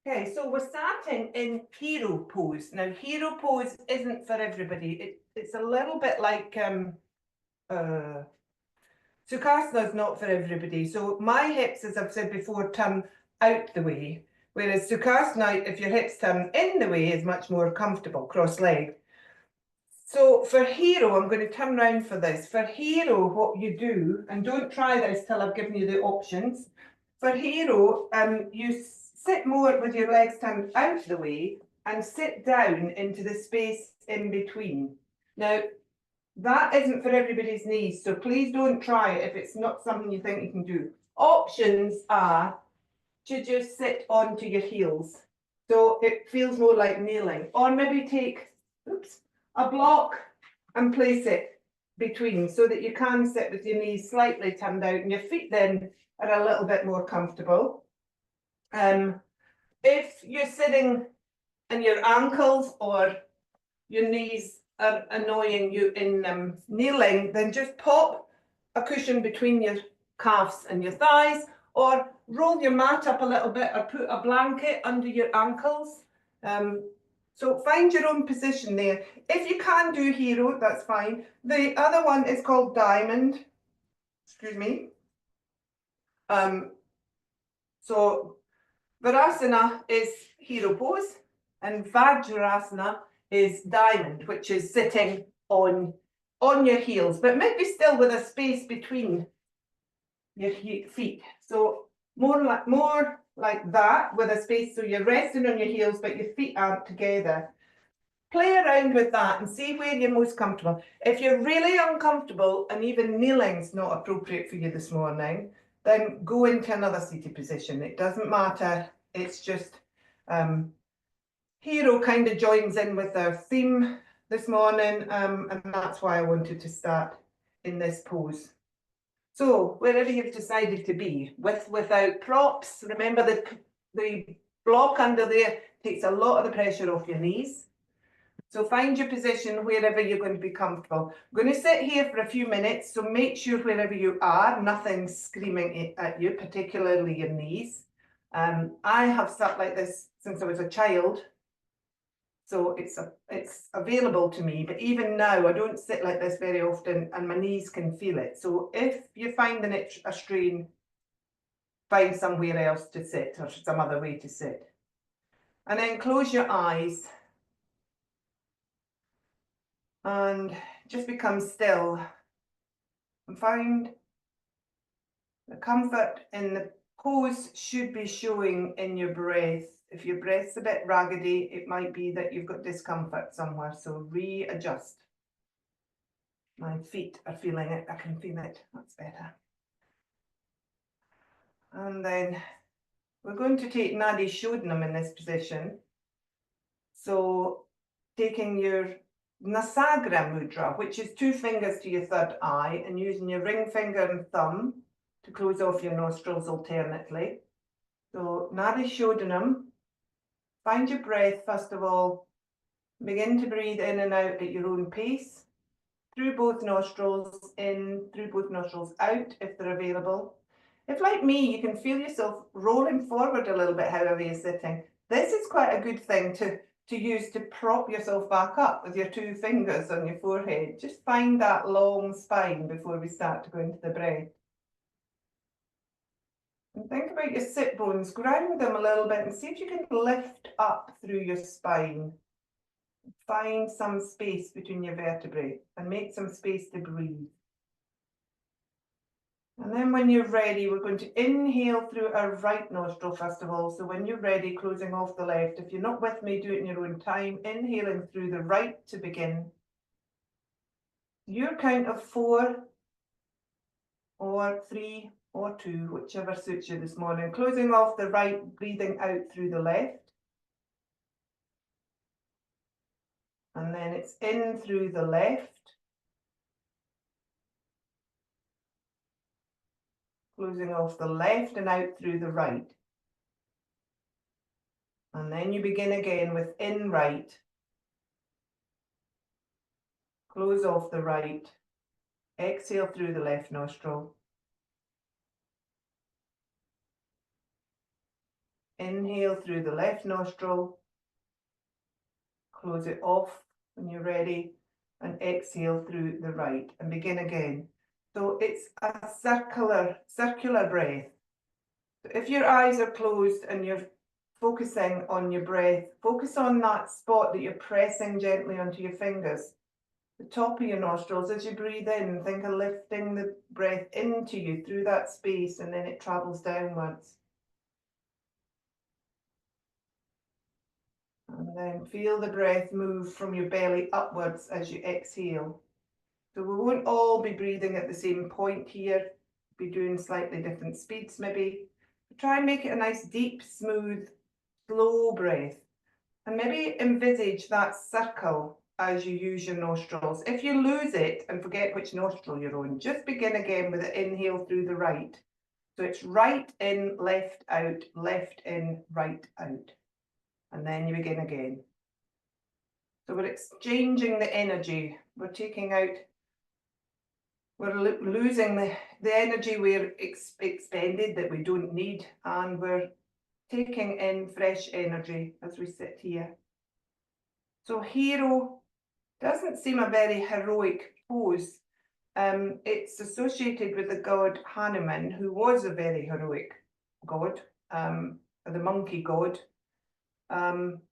Okay, so we're starting in hero pose. Now, hero pose isn't for everybody. It's a little bit like Sukhasana is not for everybody. So my hips, as I've said before, turn out the way, whereas Sukhasana, if your hips turn in the way, is much more comfortable, cross-legged. So for hero, I'm going to turn round for this. For hero, what you do, and don't try this till I've given you the options. For hero, you sit more with your legs turned out the way and sit down into the space in between. Now, that isn't for everybody's knees, so please don't try it if it's not something you think you can do. Options are to just sit onto your heels, so it feels more like kneeling, or maybe take a block and place it between so that you can sit with your knees slightly turned out and your feet then are a little bit more comfortable. If you're sitting and your ankles or your knees are annoying you in kneeling, then just pop a cushion between your calves and your thighs, or roll your mat up a little bit or put a blanket under your ankles. So find your own position there. If you can do hero, that's fine. The other one is called diamond. Excuse me. So Virasana is hero pose, and Vajrasana is diamond, which is sitting on your heels, but maybe still with a space between your feet. So more like that, with a space, so you're resting on your heels, but your feet aren't together. Play around with that and see where you're most comfortable. If you're really uncomfortable and even kneeling's not appropriate for you this morning, then go into another seated position. It doesn't matter. It's just hero kind of joins in with our theme this morning, and that's why I wanted to start in this pose. So wherever you've decided to be, without props, remember that the block under there takes a lot of the pressure off your knees. So find your position wherever you're going to be comfortable. I'm going to sit here for a few minutes, so make sure wherever you are, nothing's screaming at you, particularly your knees. I have sat like this since I was a child, so it's available to me, but even now I don't sit like this very often and my knees can feel it. So if you're finding it a strain, find somewhere else to sit or some other way to sit. And then close your eyes and just become still and find the comfort in the pose should be showing in your breath. If your breath's a bit raggedy, it might be that you've got discomfort somewhere, so readjust. My feet are feeling it, I can feel it, that's better. And then we're going to take Nadi Shodanam in this position. So taking your Nasagra mudra, which is 2 fingers to your third eye, and using your ring finger and thumb to close off your nostrils alternately. So Nadi Shodanam, find your breath first of all. Begin to breathe in and out at your own pace. Through both nostrils, in, through both nostrils out if they're available. If, like me, you can feel yourself rolling forward a little bit however you're sitting, this is quite a good thing to use to prop yourself back up with your 2 fingers on your forehead. Just find that long spine before we start to go into the breath. And think about your sit bones, ground them a little bit and see if you can lift up through your spine. Find some space between your vertebrae and make some space to breathe. And then when you're ready, we're going to inhale through our right nostril first of all. So when you're ready, closing off the left. If you're not with me, do it in your own time. Inhaling through the right to begin. Your count of 4 or 3 or 2, whichever suits you this morning. Closing off the right, breathing out through the left. And then it's in through the left. Closing off the left and out through the right. And then you begin again with in right. Close off the right. Exhale through the left nostril. Inhale through the left nostril, close it off when you're ready, and exhale through the right, and begin again. So it's a circular breath. If your eyes are closed and you're focusing on your breath, focus on that spot that you're pressing gently onto your fingers, the top of your nostrils. As you breathe in, think of lifting the breath into you through that space, and then it travels downwards. And then feel the breath move from your belly upwards as you exhale. So we won't all be breathing at the same point here, be doing slightly different speeds maybe. Try and make it a nice, deep, smooth, slow breath. And maybe envisage that circle as you use your nostrils. If you lose it and forget which nostril you're on, just begin again with an inhale through the right. So it's right in, left in, right out. And then you begin again. So we're exchanging the energy. We're taking out, we're losing the energy we're expended that we don't need, and we're taking in fresh energy as we sit here. So hero doesn't seem a very heroic pose. It's associated with the god Hanuman, who was a very heroic god, the monkey god.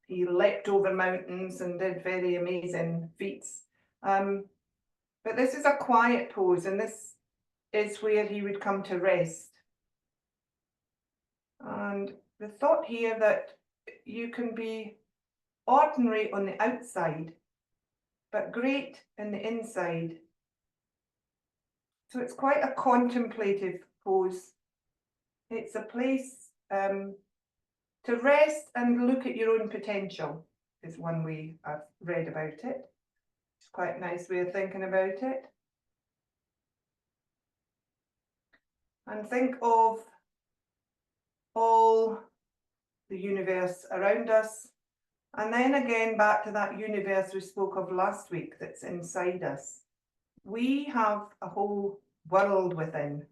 He leapt over mountains and did very amazing feats. But this is a quiet pose, and this is where he would come to rest. And the thought here that you can be ordinary on the outside, but great in the inside. So it's quite a contemplative pose. It's a place to rest and look at your own potential, is one way I've read about it. It's quite a nice way of thinking about it. And think of all the universe around us, and then again back to that universe we spoke of last week that's inside us. We have a whole world within.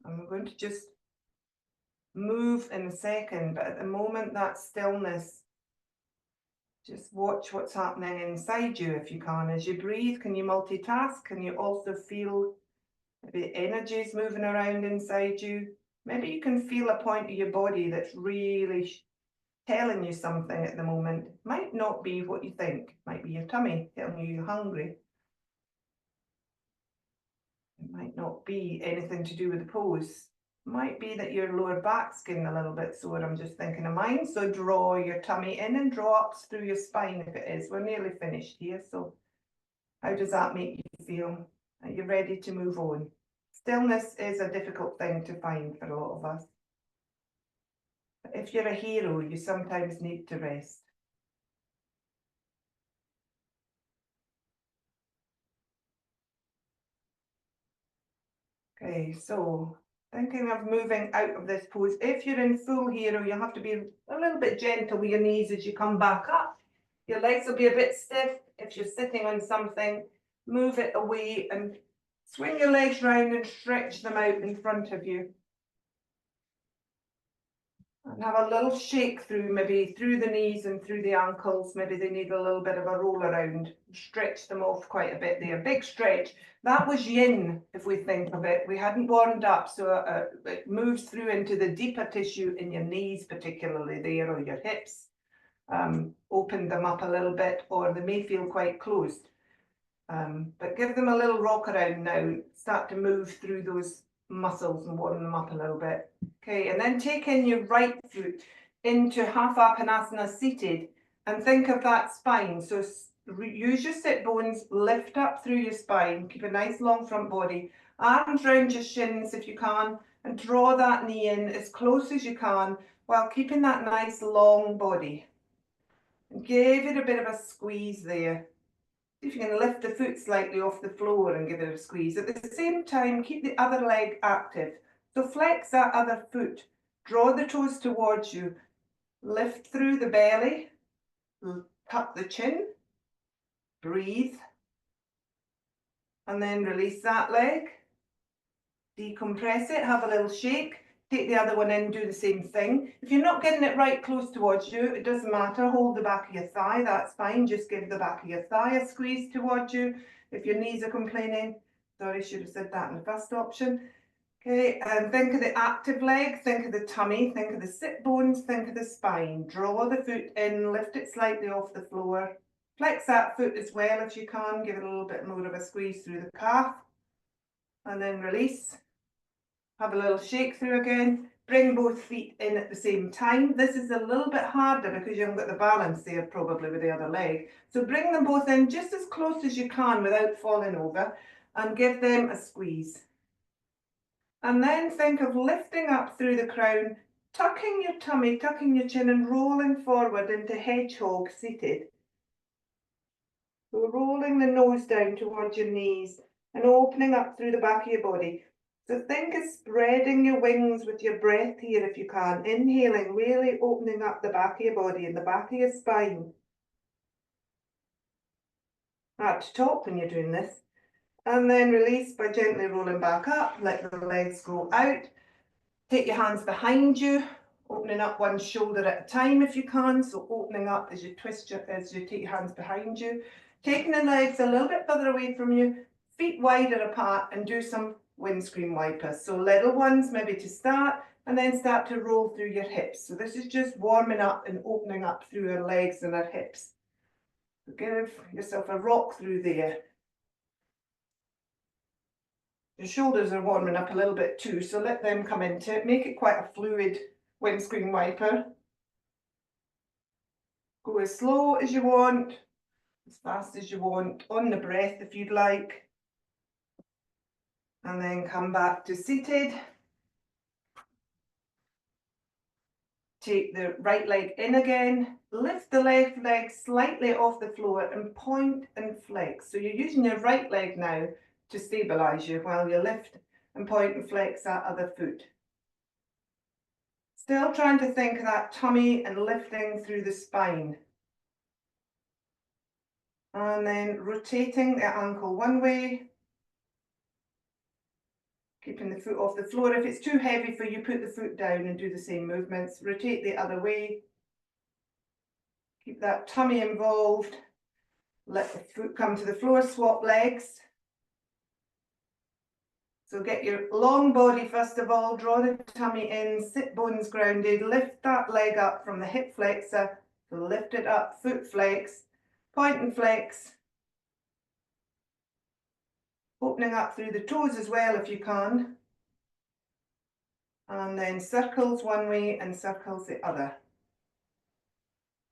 And we're going to just move in a second, but at the moment, that stillness, just watch what's happening inside you if you can. As you breathe, can you multitask? Can you also feel maybe energies moving around inside you? Maybe you can feel a point of your body that's really telling you something at the moment. Might not be what you think. It might be your tummy telling you you're hungry. It might not be anything to do with the pose. It might be that your lower back's getting a little bit sore. I'm just thinking of mine. So draw your tummy in and draw up through your spine if it is. We're nearly finished here. So how does that make you feel? Are you ready to move on? Stillness is a difficult thing to find for a lot of us. But if you're a hero, you sometimes need to rest. Okay, so thinking of moving out of this pose. If you're in full hero, you'll have to be a little bit gentle with your knees as you come back up. Your legs will be a bit stiff. If you're sitting on something, move it away and swing your legs round and stretch them out in front of you. And have a little shake through, maybe through the knees and through the ankles. Maybe they need a little bit of a roll around. Stretch them off quite a bit there. Big stretch. That was yin, if we think of it. We hadn't warmed up, so it moves through into the deeper tissue in your knees, particularly there, or your hips. Open them up a little bit, or they may feel quite closed. But give them a little rock around now. Start to move through those muscles and warm them up a little bit. Okay, and then take in your right foot into half Apanasana seated, and think of that spine. So use your sit bones, lift up through your spine, keep a nice long front body, arms round your shins if you can, and draw that knee in as close as you can while keeping that nice long body. And give it a bit of a squeeze there. See if you can lift the foot slightly off the floor and give it a squeeze. At the same time, keep the other leg active. So flex that other foot. Draw the toes towards you. Lift through the belly. Tuck the chin. Breathe. And then release that leg. Decompress it, have a little shake. Take the other one in, do the same thing. If you're not getting it right close towards you, it doesn't matter. Hold the back of your thigh, that's fine. Just give the back of your thigh a squeeze towards you. If your knees are complaining, sorry, should have said that in the first option. Okay, and think of the active leg, think of the tummy, think of the sit bones, think of the spine. Draw the foot in, lift it slightly off the floor. Flex that foot as well if you can. Give it a little bit more of a squeeze through the calf. And then release. Have a little shake through again. Bring both feet in at the same time. This is a little bit harder because you haven't got the balance there probably with the other leg. So bring them both in just as close as you can without falling over and give them a squeeze. And then think of lifting up through the crown, tucking your tummy, tucking your chin and rolling forward into hedgehog seated. So rolling the nose down towards your knees and opening up through the back of your body. So think of spreading your wings with your breath here if you can. Inhaling, really opening up the back of your body and the back of your spine. At the top when you're doing this. And then release by gently rolling back up. Let the legs go out. Take your hands behind you, opening up one shoulder at a time if you can. So opening up as you twist as you take your hands behind you. Taking the legs a little bit further away from you, feet wider apart, and do some windscreen wipers. So little ones maybe to start, and then start to roll through your hips. So this is just warming up and opening up through our legs and our hips. So give yourself a rock through there. Your shoulders are warming up a little bit too, so let them come into it. Make it quite a fluid windscreen wiper. Go as slow as you want, as fast as you want, on the breath if you'd like. And then come back to seated. Take the right leg in again. Lift the left leg slightly off the floor and point and flex. So you're using your right leg now to stabilise you while you lift and point and flex that other foot. Still trying to think of that tummy and lifting through the spine. And then rotating the ankle one way. Keeping the foot off the floor. If it's too heavy for you, put the foot down and do the same movements. Rotate the other way. Keep that tummy involved. Let the foot come to the floor. Swap legs. So get your long body first of all. Draw the tummy in. Sit bones grounded. Lift that leg up from the hip flexor. So lift it up. Foot flex. Point and flex. Opening up through the toes as well if you can. And then circles one way and circles the other.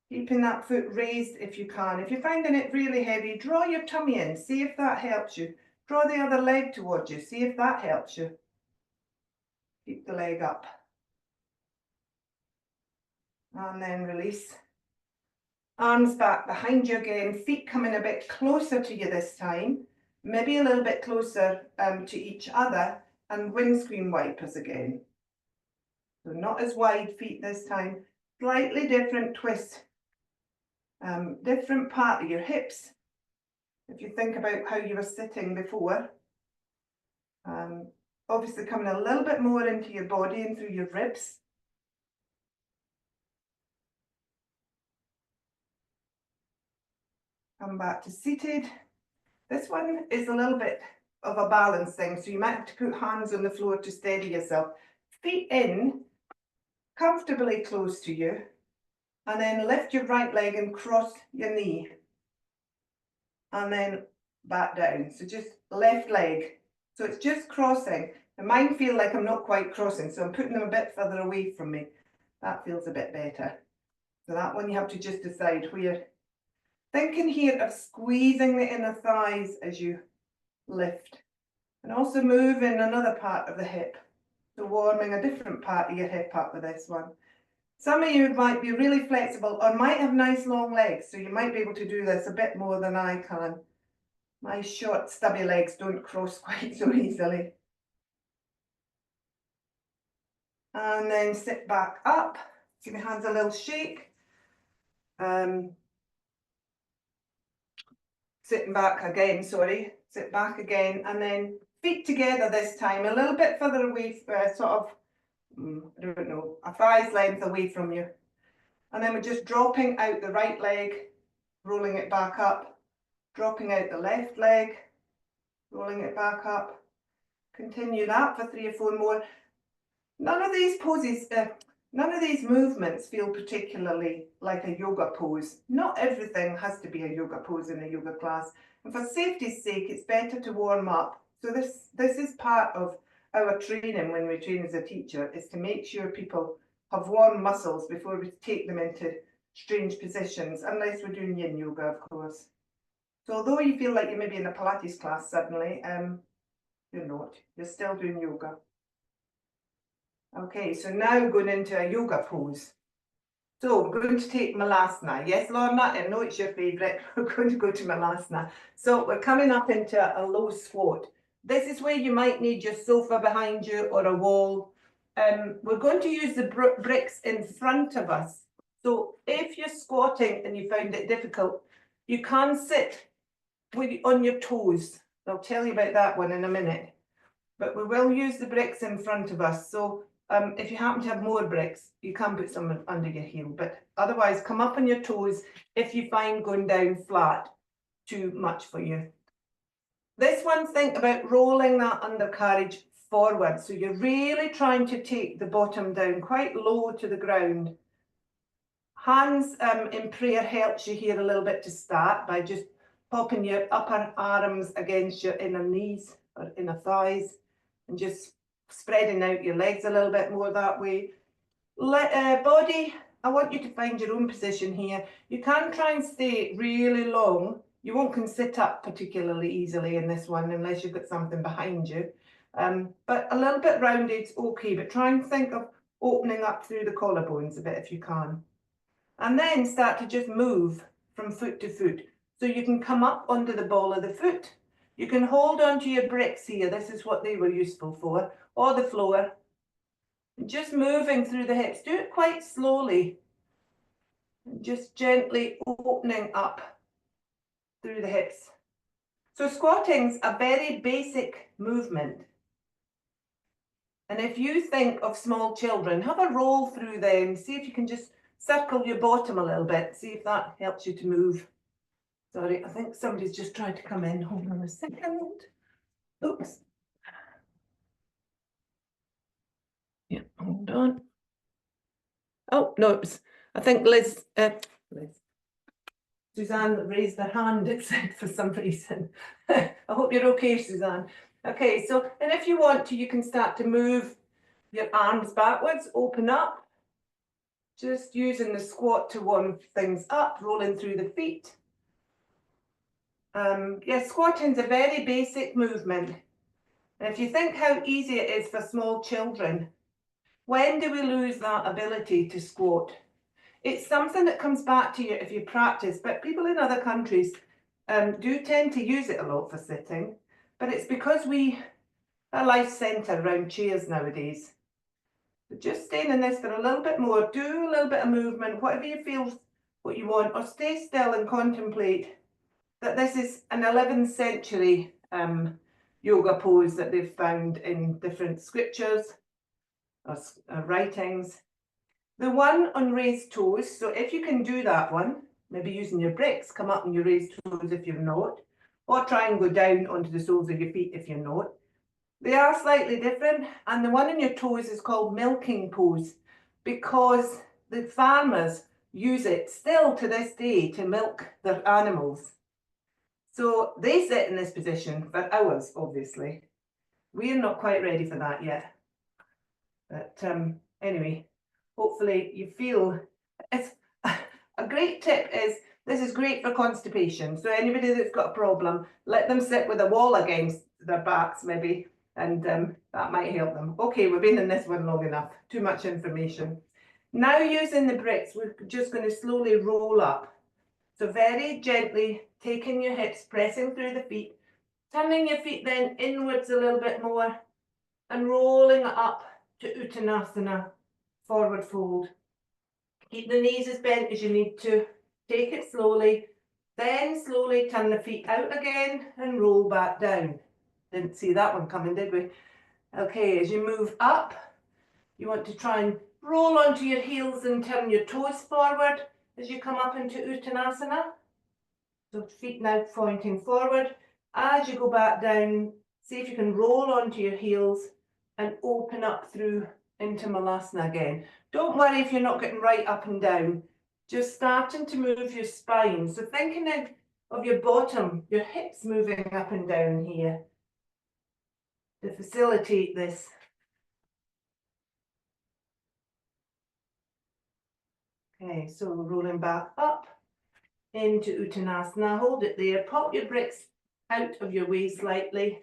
Keeping that foot raised if you can. If you're finding it really heavy, draw your tummy in. See if that helps you. Draw the other leg towards you. See if that helps you. Keep the leg up. And then release. Arms back behind you again. Feet coming a bit closer to you this time. Maybe a little bit closer to each other, and windscreen wipers again. So not as wide feet this time, slightly different twist, different part of your hips. If you think about how you were sitting before, obviously coming a little bit more into your body and through your ribs. Come back to seated. This one is a little bit of a balance thing, so you might have to put hands on the floor to steady yourself. Feet in, comfortably close to you, and then lift your right leg and cross your knee. And then back down. So just left leg. So it's just crossing. And mine feel like I'm not quite crossing, so I'm putting them a bit further away from me. That feels a bit better. So that one you have to just decide where. Thinking here of squeezing the inner thighs as you lift. And also moving another part of the hip. So warming a different part of your hip up with this one. Some of you might be really flexible or might have nice long legs, so you might be able to do this a bit more than I can. My short stubby legs don't cross quite so easily. And then sit back up. Give your hands a little shake. Sitting back again, sorry. sit back again, and then feet together this time, a little bit further away, sort of, I don't know, a thigh's length away from you. And then we're just dropping out the right leg, rolling it back up, dropping out the left leg, rolling it back up. Continue that for 3 or 4 more. None of these poses, none of these movements feel particularly like a yoga pose. Not everything has to be a yoga pose in a yoga class. And for safety's sake, it's better to warm up. So this is part of our training when we train as a teacher, is to make sure people have warm muscles before we take them into strange positions, unless we're doing yin yoga, of course. So although you feel like you may be in a Pilates class suddenly, you're not. You're still doing yoga. Okay, so now going into a yoga pose. So we're going to take Malasana. Yes, Lorna, I know it's your favourite. We're going to go to Malasana. So we're coming up into a low squat. This is where you might need your sofa behind you or a wall. We're going to use the bricks in front of us. So if you're squatting and you find it difficult, you can sit on your toes. I'll tell you about that one in a minute. But we will use the bricks in front of us. So if you happen to have more bricks, you can put some under your heel. But otherwise, come up on your toes if you find going down flat too much for you. This one, think about rolling that undercarriage forward. So you're really trying to take the bottom down quite low to the ground. Hands in prayer helps you here a little bit to start by just popping your upper arms against your inner knees or inner thighs and just spreading out your legs a little bit more that way. Body, I want you to find your own position here. You can try and stay really long. You won't sit up particularly easily in this one unless you've got something behind you. But a little bit rounded is okay, but try and think of opening up through the collarbones a bit if you can. And then start to just move from foot to foot. So you can come up onto the ball of the foot. You can hold onto your bricks here. This is what they were useful for, or the floor. Just moving through the hips. Do it quite slowly. And just gently opening up through the hips. So squatting's a very basic movement. And if you think of small children, have a roll through them. See if you can just circle your bottom a little bit. See if that helps you to move. Sorry, I think somebody's just trying to come in. Hold on a second. Oops. Yeah, hold on. Oh, no, I think Liz. Suzanne raised her hand, it said, for some reason. I hope you're okay, Suzanne. Okay, so, and if you want to, you can start to move your arms backwards, open up. Just using the squat to warm things up, rolling through the feet. Yeah, squatting is a very basic movement. And if you think how easy it is for small children, when do we lose that ability to squat? It's something that comes back to you if you practice, but people in other countries do tend to use it a lot for sitting, but it's because our life centre around chairs nowadays. So just staying in this for a little bit more, do a little bit of movement, whatever you feel what you want, or stay still and contemplate that this is an 11th century yoga pose that they've found in different scriptures or writings. The one on raised toes, so if you can do that one, maybe using your bricks, come up on your raised toes if you're not, or try and go down onto the soles of your feet if you're not. They are slightly different, and the one on your toes is called milking pose because the farmers use it still to this day to milk their animals. So they sit in this position for hours, obviously. We're not quite ready for that yet. But anyway, hopefully you feel it's a great tip is this is great for constipation. So anybody that's got a problem, let them sit with a wall against their backs maybe, and that might help them. Okay, we've been in this one long enough. Too much information. Now using the bricks, we're just going to slowly roll up. So very gently taking your hips, pressing through the feet, turning your feet then inwards a little bit more and rolling it up to Uttanasana, forward fold. Keep the knees as bent as you need to. Take it slowly. Then slowly turn the feet out again and roll back down. Didn't see that one coming, did we? Okay, as you move up, you want to try and roll onto your heels and turn your toes forward as you come up into Uttanasana. So feet now pointing forward. As you go back down, see if you can roll onto your heels and open up through into Malasana again. Don't worry if you're not getting right up and down. Just starting to move your spine. So thinking of your bottom, your hips moving up and down here to facilitate this. Okay, so rolling back up into Uttanasana. Hold it there. Pop your bricks out of your way slightly.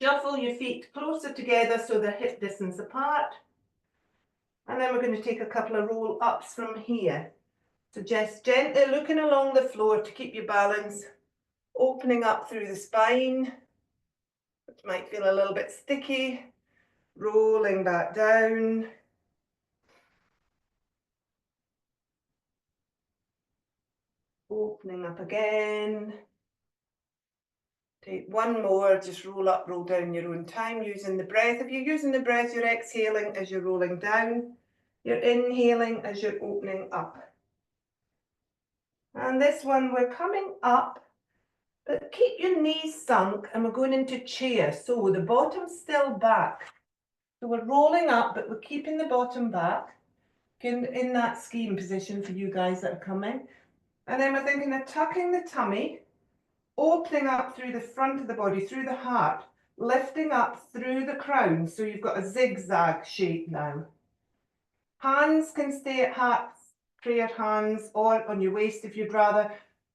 Shuffle your feet closer together so they're hip distance apart. And then we're going to take a couple of roll ups from here. So just gently looking along the floor to keep your balance, opening up through the spine, which might feel a little bit sticky, rolling back down. Opening up again. Take one more, just roll up, roll down your own time using the breath. If you're using the breath, you're exhaling as you're rolling down. You're inhaling as you're opening up. And this one, we're coming up, but keep your knees sunk and we're going into chair. So the bottom's still back. So we're rolling up, but we're keeping the bottom back in that skiing position for you guys that are coming. And then we're thinking of tucking the tummy, opening up through the front of the body, through the heart, lifting up through the crown. So you've got a zigzag shape now. Hands can stay at heart, prayer hands, or on your waist if you'd rather.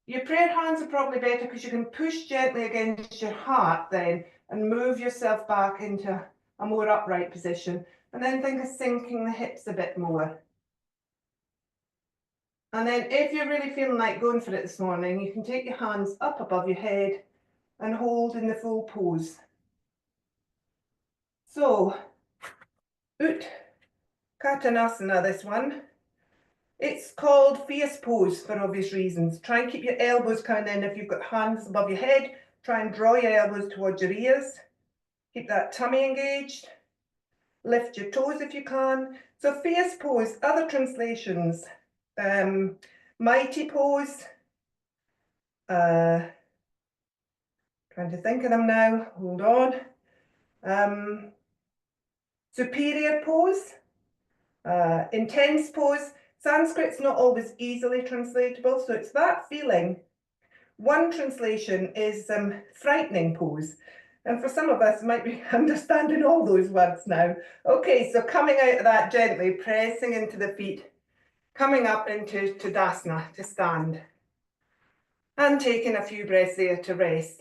Your prayer hands are probably better because you can push gently against your heart then and move yourself back into a more upright position. And then think of sinking the hips a bit more. And then if you're really feeling like going for it this morning, you can take your hands up above your head and hold in the full pose. So, Uttanasana, this one. It's called fierce pose for obvious reasons. Try and keep your elbows coming in. If you've got hands above your head, try and draw your elbows towards your ears. Keep that tummy engaged. Lift your toes if you can. So fierce pose, other translations. Mighty pose. Trying to think of them now. Hold on. Superior pose. Intense pose. Sanskrit's not always easily translatable, so it's that feeling. One translation is frightening pose. And for some of us, might be understanding all those words now. Okay, so coming out of that gently, pressing into the feet, coming up into Tadasana, to stand. And taking a few breaths there to rest.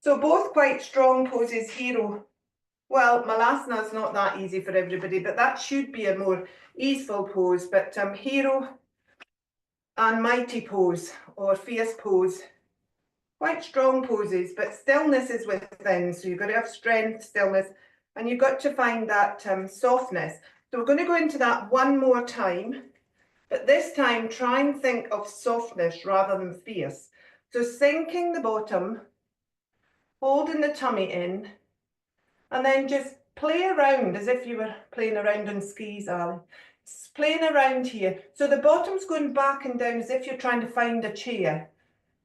So both quite strong poses, hero. Well, Malasana is not that easy for everybody, but that should be a more easeful pose. But hero and mighty pose or fierce pose, quite strong poses, but stillness is within. So you've got to have strength, stillness, and you've got to find that softness. So we're going to go into that one more time, but this time try and think of softness rather than fierce. So sinking the bottom, holding the tummy in, and then just play around as if you were playing around on skis, Ali. Playing around here. So the bottom's going back and down as if you're trying to find a chair.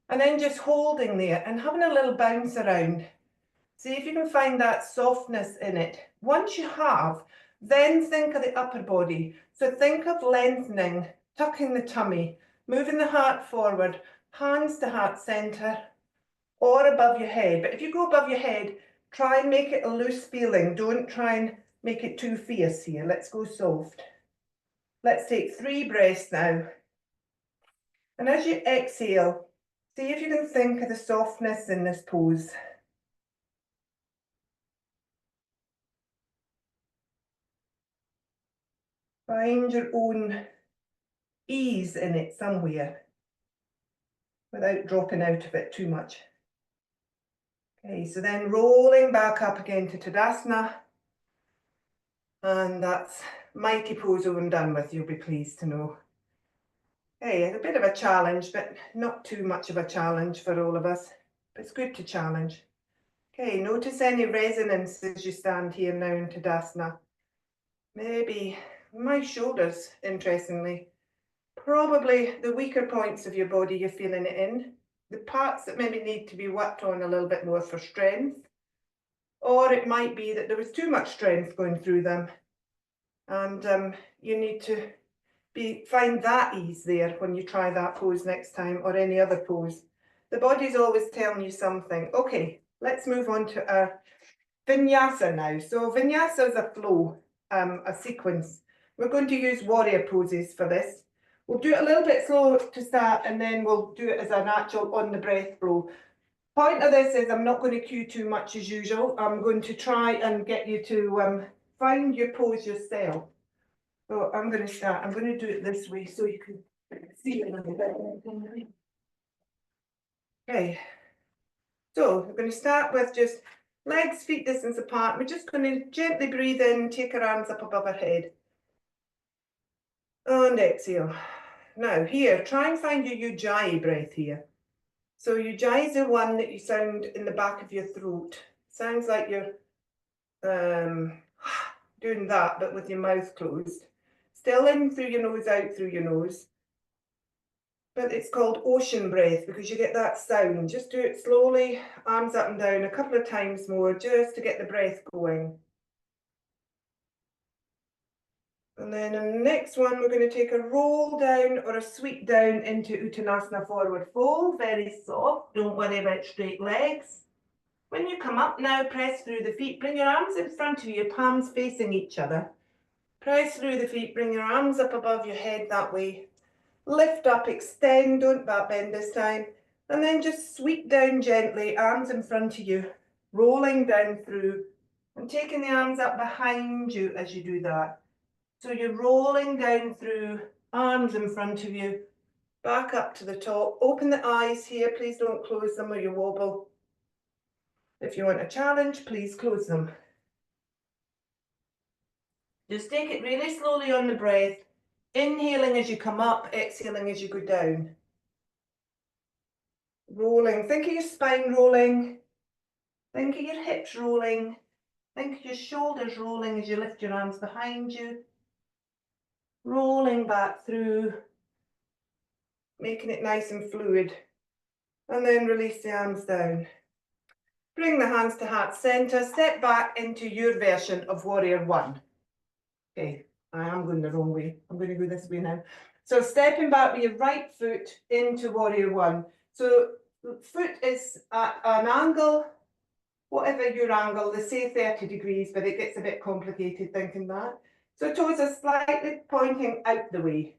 And then just holding there and having a little bounce around. See if you can find that softness in it. Once you have, then think of the upper body. So think of lengthening, tucking the tummy, moving the heart forward, hands to heart center, or above your head. But if you go above your head, try and make it a loose feeling. Don't try and make it too fierce here. Let's go soft. Let's take 3 breaths now. And as you exhale, see if you can think of the softness in this pose. Find your own ease in it somewhere without dropping out of it too much. Okay, so then rolling back up again to Tadasana. And that's mighty pose over and done with, you'll be pleased to know. Hey, a bit of a challenge, but not too much of a challenge for all of us. But it's good to challenge. Okay, notice any resonance as you stand here now in Tadasana. Maybe my shoulders, interestingly. Probably the weaker points of your body you're feeling it in. The parts that maybe need to be worked on a little bit more for strength. Or it might be that there was too much strength going through them. And you need to find that ease there when you try that pose next time or any other pose. The body's always telling you something. Okay, let's move on to our Vinyasa now. So Vinyasa is a flow, a sequence. We're going to use warrior poses for this. We'll do it a little bit slow to start and then we'll do it as a natural on the breath flow. Point of this is I'm not going to cue too much as usual. I'm going to try and get you to find your pose yourself. So I'm going to start. I'm going to do it this way so you can see it a little bit. Okay. So we're going to start with just legs, feet distance apart. We're just going to gently breathe in, take our arms up above our head. And exhale. Now here, try and find your Ujjayi breath here. So Ujjayi is the one that you sound in the back of your throat. Sounds like you're doing that, but with your mouth closed. Still in through your nose, out through your nose. But it's called ocean breath because you get that sound. Just do it slowly, arms up and down a couple of times more, just to get the breath going. And then in the next one, we're going to take a roll down or a sweep down into Uttanasana forward fold. Very soft. Don't worry about straight legs. When you come up now, press through the feet. Bring your arms in front of you, your palms facing each other. Press through the feet. Bring your arms up above your head that way. Lift up, extend, don't back bend this time. And then just sweep down gently, arms in front of you, rolling down through and taking the arms up behind you as you do that. So you're rolling down through, arms in front of you, back up to the top. Open the eyes here, please don't close them or you wobble. If you want a challenge, please close them. Just take it really slowly on the breath, inhaling as you come up, exhaling as you go down. Rolling, think of your spine rolling, think of your hips rolling, think of your shoulders rolling as you lift your arms behind you. Rolling back through, making it nice and fluid. And then release the arms down. Bring the hands to heart center, step back into your version of warrior one. Okay, I am going the wrong way. I'm going to go this way now. So stepping back with your right foot into warrior one. So foot is at an angle, whatever your angle, they say 30 degrees, but it gets a bit complicated thinking that. So toes are slightly pointing out the way.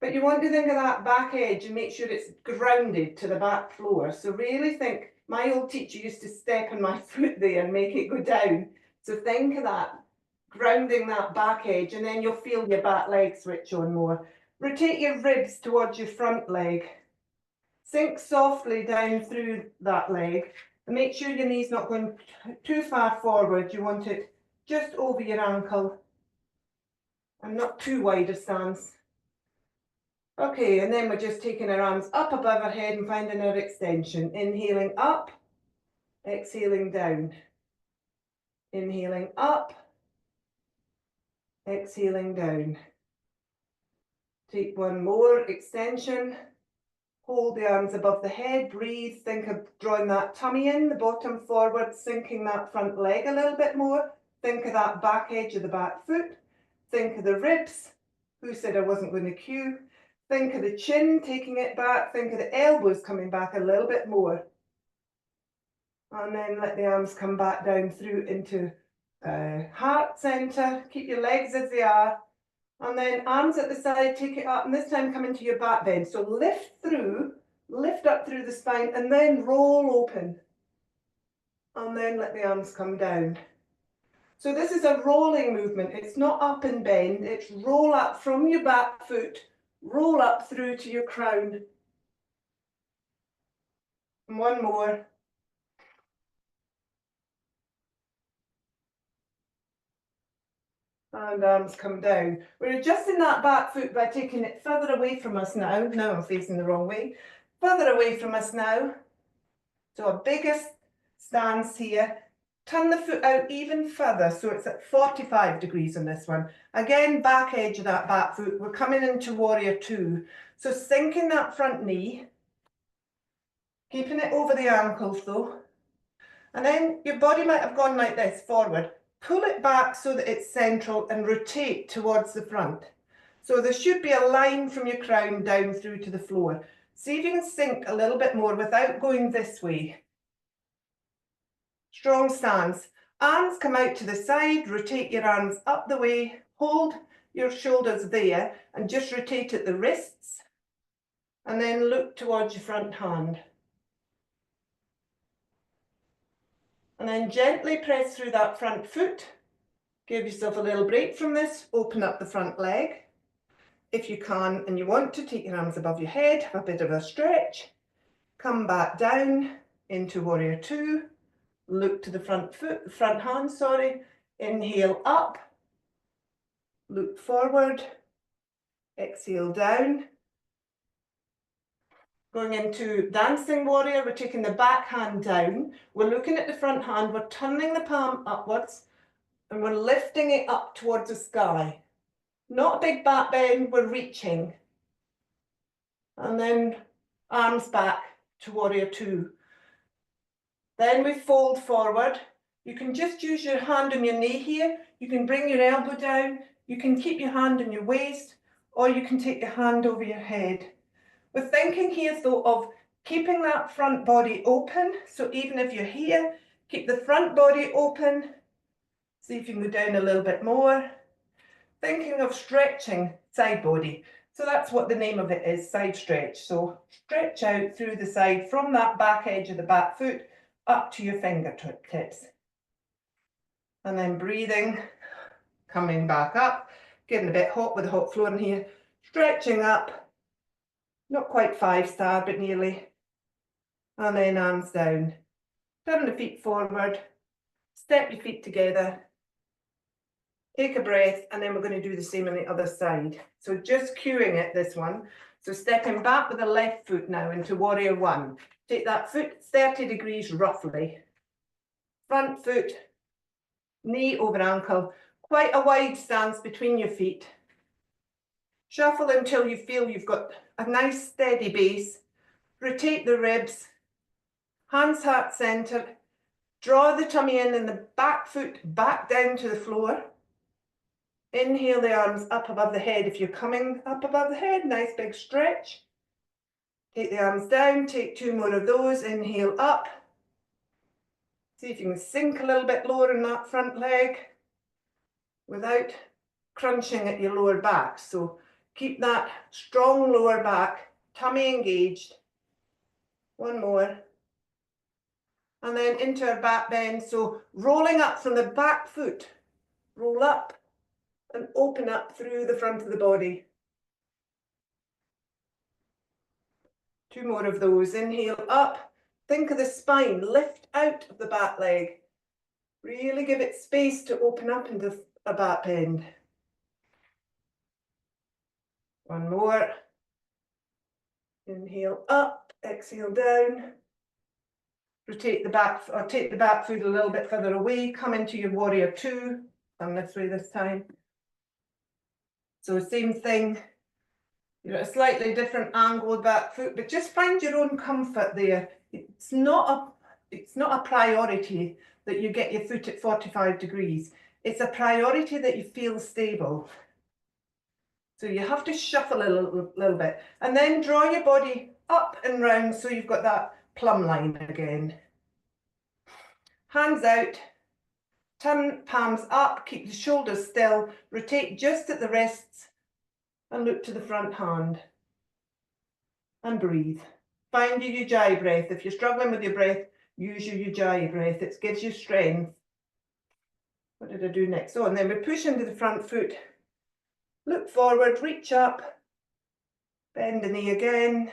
But you want to think of that back edge and make sure it's grounded to the back floor. So really think, my old teacher used to step on my foot there and make it go down. So think of that, grounding that back edge, and then you'll feel your back leg switch on more. Rotate your ribs towards your front leg. Sink softly down through that leg. And make sure your knee's not going too far forward. You want it just over your ankle and not too wide a stance. Okay, and then we're just taking our arms up above our head and finding our extension. Inhaling up, exhaling down. Inhaling up, exhaling down. Take one more extension. Hold the arms above the head, breathe, think of drawing that tummy in, the bottom forward, sinking that front leg a little bit more. Think of that back edge of the back foot. Think of the ribs. Who said I wasn't going to cue? Think of the chin, taking it back. Think of the elbows coming back a little bit more. And then let the arms come back down through into heart center. Keep your legs as they are. And then arms at the side, take it up, and this time come into your back bend. So lift through, lift up through the spine, and then roll open. And then let the arms come down. So this is a rolling movement. It's not up and bend. It's roll up from your back foot, roll up through to your crown. And one more. And arms come down. We're adjusting that back foot by taking it further away from us now. Now I'm facing the wrong way. Further away from us now. So our biggest stance here. Turn the foot out even further, so it's at 45 degrees on this one. Again, back edge of that back foot. We're coming into warrior two. So sinking that front knee, keeping it over the ankles though. And then your body might have gone like this, forward. Pull it back so that it's central and rotate towards the front. So there should be a line from your crown down through to the floor. See if you can sink a little bit more without going this way. Strong stance. Arms come out to the side, rotate your arms up the way, hold your shoulders there and just rotate at the wrists and then look towards your front hand. And then gently press through that front foot. Give yourself a little break from this, open up the front leg. If you can and you want to, take your arms above your head, have a bit of a stretch. Come back down into warrior two. Look to the front foot, front hand, sorry. Inhale up. Look forward. Exhale down. Going into dancing warrior, we're taking the back hand down. We're looking at the front hand, we're turning the palm upwards and we're lifting it up towards the sky. Not a big back bend, we're reaching. And then arms back to warrior two. Then we fold forward. You can just use your hand on your knee here. You can bring your elbow down. You can keep your hand on your waist, or you can take your hand over your head. We're thinking here though of keeping that front body open. So even if you're here, keep the front body open. See if you can go down a little bit more. Thinking of stretching side body. So that's what the name of it is, side stretch. So stretch out through the side from that back edge of the back foot up to your fingertips. And then breathing, coming back up, getting a bit hot with the hot floor in here, stretching up, not quite 5-star, but nearly. And then arms down. Turn the feet forward, step your feet together, take a breath, and then we're going to do the same on the other side. So just cueing it, this one. So stepping back with the left foot now into warrior one. Take that foot 30 degrees roughly. Front foot, knee over ankle, quite a wide stance between your feet. Shuffle until you feel you've got a nice steady base. Rotate the ribs, hands heart centre. Draw the tummy in and the back foot back down to the floor. Inhale the arms up above the head. If you're coming up above the head, nice big stretch. Take the arms down, take 2 more of those. Inhale up. See if you can sink a little bit lower in that front leg without crunching at your lower back. So keep that strong lower back, tummy engaged. 1 more. And then into our back bend. So rolling up from the back foot, roll up and open up through the front of the body. 2 more of those. Inhale up. Think of the spine, lift out of the back leg. Really give it space to open up into a back bend. 1 more. Inhale up, exhale down. Rotate the back, or take the back foot a little bit further away. Come into your warrior two. Come this way this time. So same thing. You're at a slightly different angle with back foot, but just find your own comfort there. It's not a priority that you get your foot at 45 degrees. It's a priority that you feel stable. So you have to shuffle a little bit and then draw your body up and round so you've got that plumb line again. Hands out, turn palms up, keep the shoulders still, rotate just at the wrists and look to the front hand and breathe. Find your Ujjayi breath. If you're struggling with your breath, use your Ujjayi breath. It gives you strength. What did I do next? Oh, and then we push into the front foot. Look forward, reach up, bend the knee again.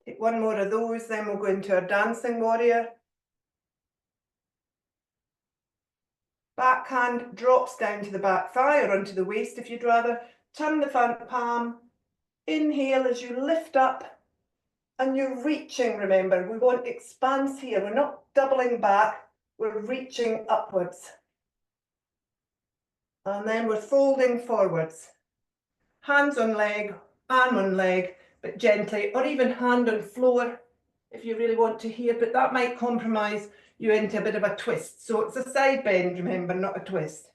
Take 1 more of those, then we'll go into our dancing warrior. Back hand drops down to the back thigh or onto the waist if you'd rather. Turn the front palm. Inhale as you lift up and you're reaching, remember, we want expanse here. We're not doubling back, we're reaching upwards. And then we're folding forwards. Hands on leg, arm on leg, but gently, or even hand on floor if you really want to here, but that might compromise you into a bit of a twist. So it's a side bend, remember, not a twist.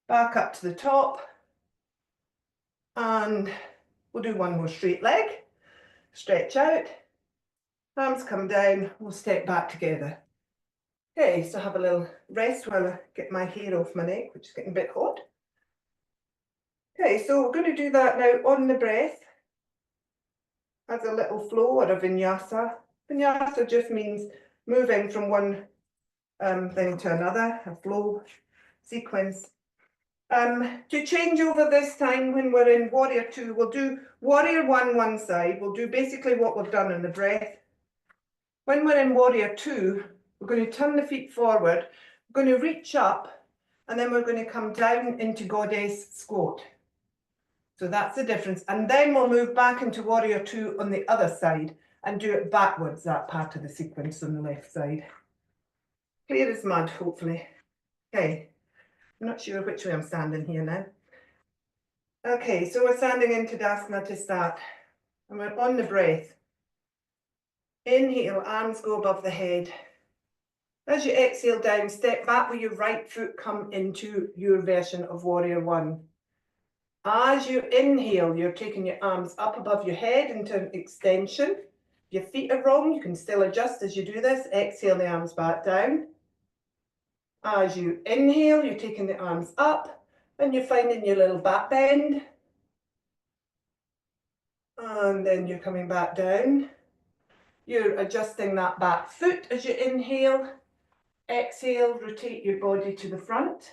Back up to the top. And we'll do one more straight leg. Stretch out. Arms come down. We'll step back together. Okay, so have a little rest while I get my hair off my neck, which is getting a bit hot. Okay, so we're going to do that now on the breath as a little flow or a vinyasa. Vinyasa just means moving from one thing to another, a flow sequence. To change over this time when we're in warrior two, we'll do warrior one side. We'll do basically what we've done in the breath. When we're in warrior two, we're going to turn the feet forward, we're going to reach up, and then we're going to come down into goddess squat. So that's the difference. And then we'll move back into warrior two on the other side and do it backwards, that part of the sequence on the left side. Clear as mud, hopefully. Okay, I'm not sure which way I'm standing here now. Okay, so we're standing in Tadasana to start. And we're on the breath. Inhale, arms go above the head. As you exhale down, step back with your right foot, come into your version of warrior one. As you inhale, you're taking your arms up above your head into an extension. If your feet are wrong, you can still adjust as you do this. Exhale the arms back down. As you inhale, you're taking the arms up and you're finding your little back bend. And then you're coming back down. You're adjusting that back foot as you inhale. Exhale, rotate your body to the front.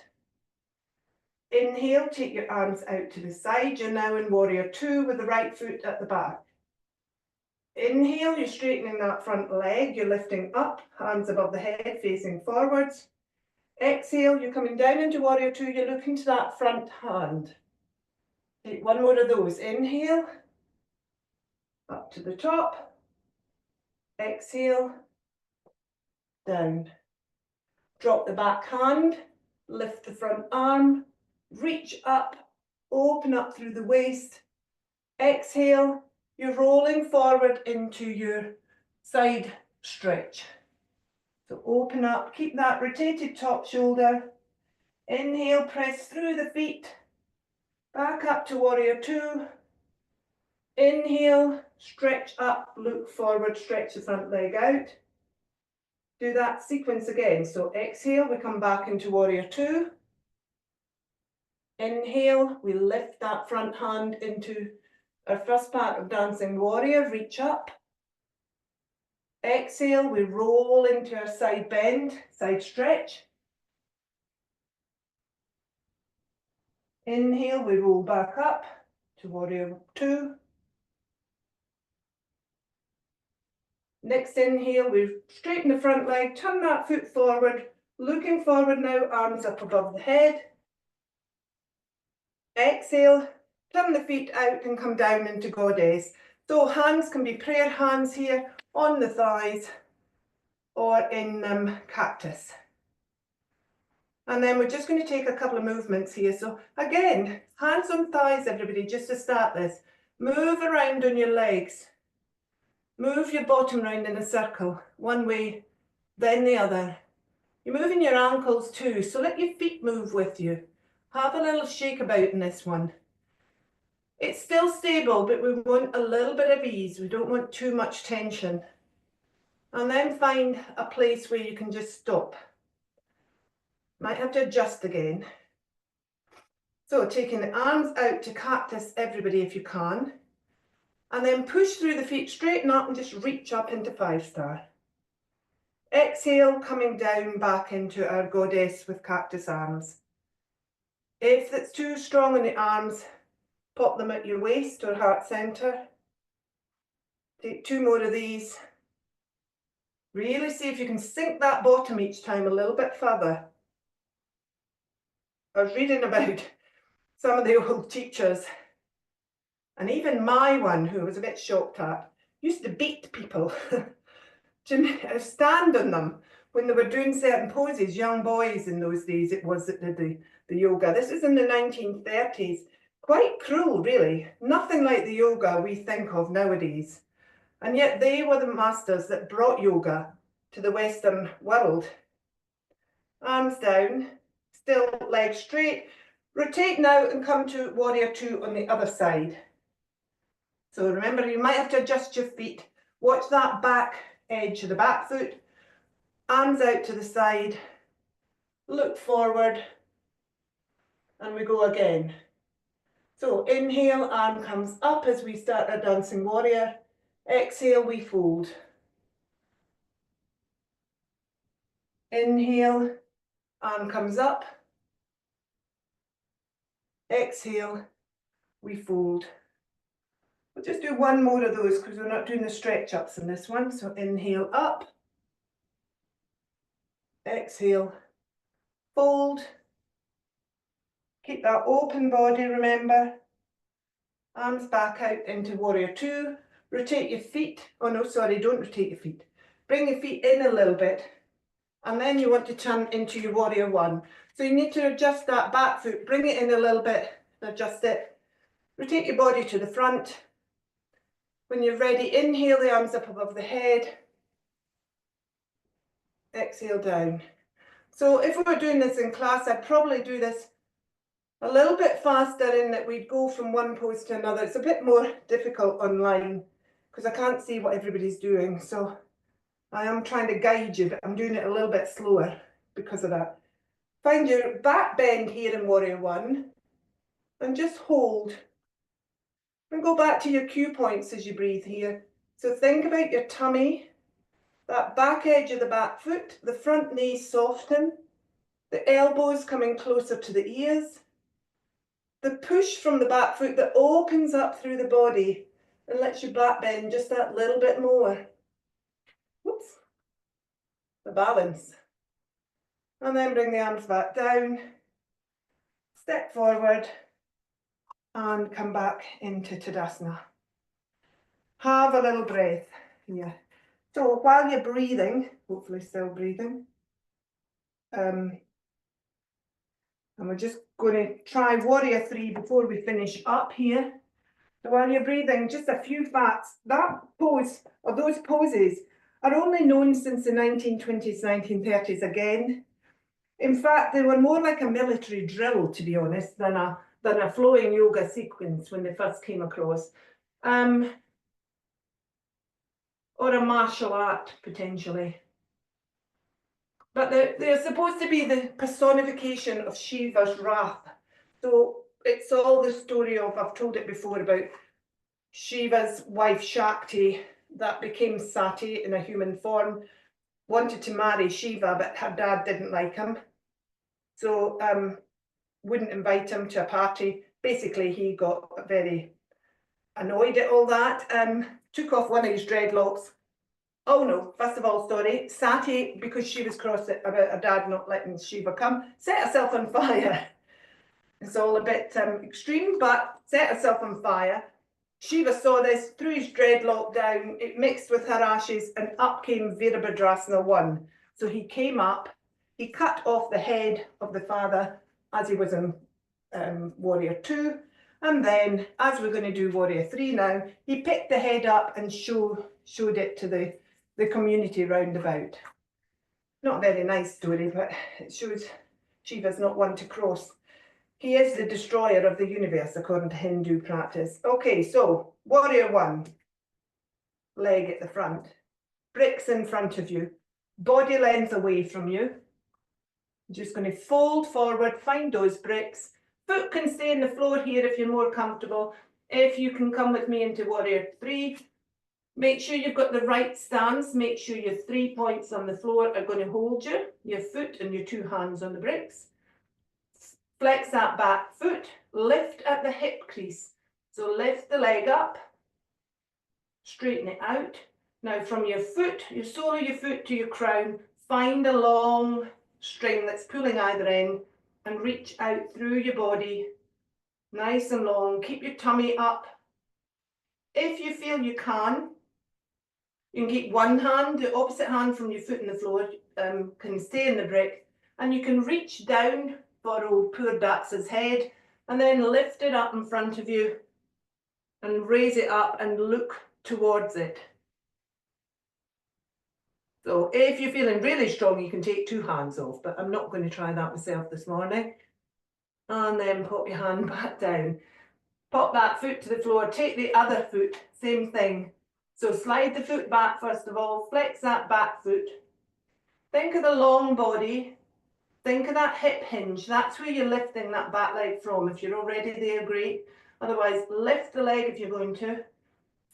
Inhale, take your arms out to the side. You're now in warrior two with the right foot at the back. Inhale, you're straightening that front leg. You're lifting up, hands above the head, facing forwards. Exhale, you're coming down into warrior two. You're looking to that front hand. Take one more of those. Inhale, up to the top. Exhale, down. Drop the back hand, lift the front arm, reach up, open up through the waist. Exhale, you're rolling forward into your side stretch. So open up, keep that rotated top shoulder. Inhale, press through the feet. Back up to warrior two. Inhale, stretch up, look forward, stretch the front leg out. Do that sequence again. So exhale, we come back into warrior two. Inhale, we lift that front hand into our first part of dancing warrior, reach up. Exhale, we roll into our side bend, side stretch. Inhale, we roll back up to warrior two. Next inhale, we straighten the front leg, turn that foot forward, looking forward now, arms up above the head. Exhale, turn the feet out and come down into goddess. So hands can be prayer hands here on the thighs or in cactus. And then we're just going to take a couple of movements here. So again, hands on thighs, everybody, just to start this. Move around on your legs. Move your bottom round in a circle, one way, then the other. You're moving your ankles too, so let your feet move with you. Have a little shake about in this one. It's still stable, but we want a little bit of ease. We don't want too much tension. And then find a place where you can just stop. Might have to adjust again. So taking the arms out to cactus, everybody, if you can. And then push through the feet, straighten up and just reach up into 5-star. Exhale, coming down back into our goddess with cactus arms. If it's too strong in the arms, pop them at your waist or heart center. Take 2 more of these. Really see if you can sink that bottom each time a little bit further. I was reading about some of the old teachers, and even my one, who I was a bit shocked at, used to beat people to stand on them when they were doing certain poses. Young boys in those days, it was the yoga. This is in the 1930s. Quite cruel, really. Nothing like the yoga we think of nowadays. And yet they were the masters that brought yoga to the Western world. Arms down, still legs straight. Rotate now and come to warrior two on the other side. So remember, you might have to adjust your feet. Watch that back edge of the back foot. Arms out to the side. Look forward. And we go again. So inhale, arm comes up as we start our dancing warrior. Exhale, we fold. Inhale, arm comes up. Exhale, we fold. We'll just do one more of those because we're not doing the stretch ups in this one. So inhale up. Exhale, fold. Keep that open body, remember. Arms back out into warrior two. Rotate your feet. Oh no, sorry, don't rotate your feet. Bring your feet in a little bit. And then you want to turn into your warrior one. So you need to adjust that back foot. Bring it in a little bit. Adjust it. Rotate your body to the front. When you're ready, inhale the arms up above the head. Exhale down. So if we were doing this in class, I'd probably do this a little bit faster in that we'd go from one pose to another. It's a bit more difficult online because I can't see what everybody's doing. So I am trying to guide you, but I'm doing it a little bit slower because of that. Find your back bend here in warrior one and just hold. And go back to your cue points as you breathe here. So think about your tummy, that back edge of the back foot, the front knee soften, the elbows coming closer to the ears, the push from the back foot that opens up through the body and lets your back bend just that little bit more. Whoops. The balance. And then bring the arms back down, step forward, and come back into Tadasana. Have a little breath here. So while you're breathing, hopefully still breathing, and we're just going to try warrior three before we finish up here. So while you're breathing, just a few facts. That pose, or those poses, are only known since the 1920s, 1930s again. In fact, they were more like a military drill, to be honest, than a flowing yoga sequence when they first came across. Or a martial art, potentially. But they're supposed to be the personification of Shiva's wrath. So it's all the story of, I've told it before, about Shiva's wife Shakti that became Sati in a human form, wanted to marry Shiva, but her dad didn't like him. So wouldn't invite him to a party. Basically, he got very annoyed at all that, took off one of his dreadlocks. Oh no, first of all, sorry, Sati, because she was cross about her dad not letting Shiva come, set herself on fire. It's all a bit extreme, but set herself on fire. Shiva saw this, threw his dreadlock down, it mixed with her ashes, and up came Virabhadrasana 1. So he came up, he cut off the head of the father as he was in warrior 2, and then, as we're going to do warrior 3 now, he picked the head up and showed it to the community round about. Not a very nice story, but it shows Shiva's not one to cross. He is the destroyer of the universe, according to Hindu practice. Okay, so warrior 1, leg at the front, bricks in front of you, body length away from you. I'm just going to fold forward, find those bricks. Foot can stay on the floor here if you're more comfortable. If you can come with me into warrior 3, make sure you've got the right stance. Make sure your 3 points on the floor are going to hold you, your foot and your 2 hands on the bricks. Flex that back foot, lift at the hip crease. So lift the leg up, straighten it out, Now from your foot, your sole of your foot to your crown, find a long string that's pulling either end and reach out through your body, nice and long. Keep your tummy up. If you feel you can keep one hand, the opposite hand from your foot in the floor, can stay in the brick, and you can reach down for old poor Dax's head and then lift it up in front of you and raise it up and look towards it. So if you're feeling really strong, you can take two hands off, but I'm not going to try that myself this morning. And then pop your hand back down. Pop that foot to the floor, take the other foot, same thing. So slide the foot back first of all, flex that back foot. Think of the long body, think of that hip hinge, that's where you're lifting that back leg from. If you're already there, great. Otherwise, lift the leg if you're going to.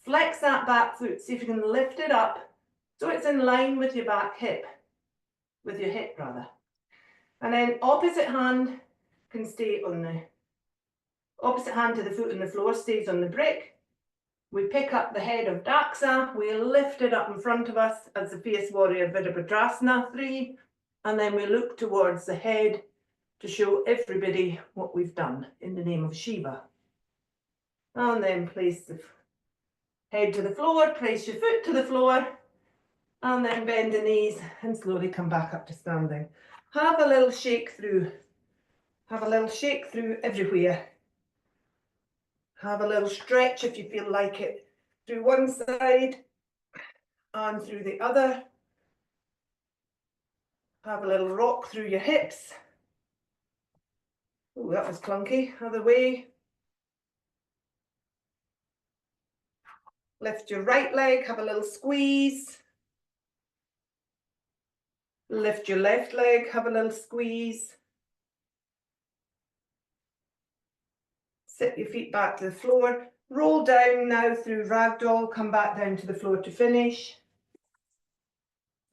Flex that back foot, see if you can lift it up so it's in line with your back hip, with your hip rather. And then opposite hand can stay on the, opposite hand to the foot on the floor stays on the brick. We pick up the head of Daxa, we lift it up in front of us as the Fierce Warrior Virasana 3, and then we look towards the head to show everybody what we've done in the name of Shiva. And then place the head to the floor, place your foot to the floor, and then bend the knees and slowly come back up to standing. Have a little shake through. Have a little shake through everywhere. Have a little stretch if you feel like it, through one side and through the other. Have a little rock through your hips. Oh, that was clunky. Other way. Lift your right leg, have a little squeeze. Lift your left leg, have a little squeeze. Sit your feet back to the floor. Roll down now through ragdoll, come back down to the floor to finish.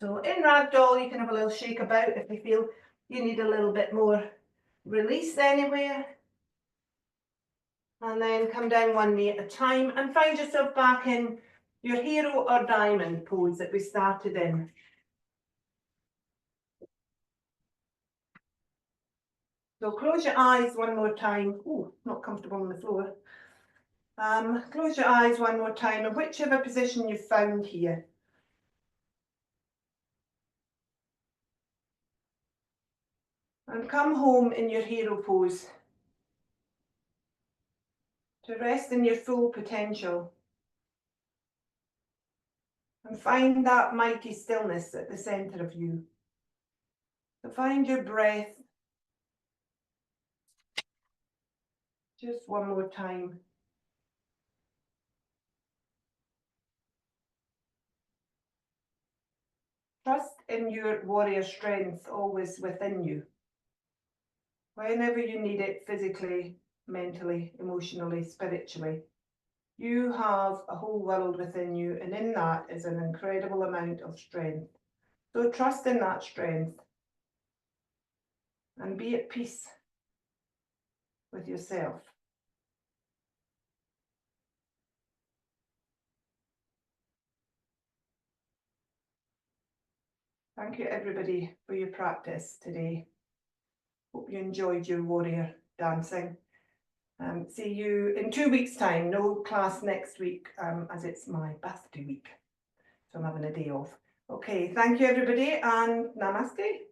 So in ragdoll, you can have a little shake about if you feel you need a little bit more release anywhere. And then come down one knee at a time and find yourself back in your hero or diamond pose that we started in. So close your eyes one more time. Oh, not comfortable on the floor. Close your eyes one more time, in whichever position you've found here. And come home in your hero pose to rest in your full potential. And find that mighty stillness at the center of you. So find your breath. Just one more time. Trust in your warrior strength always within you. Whenever you need it, physically, mentally, emotionally, spiritually. You have a whole world within you, and in that is an incredible amount of strength. So trust in that strength and be at peace with yourself. Thank you everybody for your practice today. Hope you enjoyed your warrior dancing. See you in 2 weeks' time. No class next week as it's my birthday week. So I'm having a day off. Okay, thank you everybody and namaste.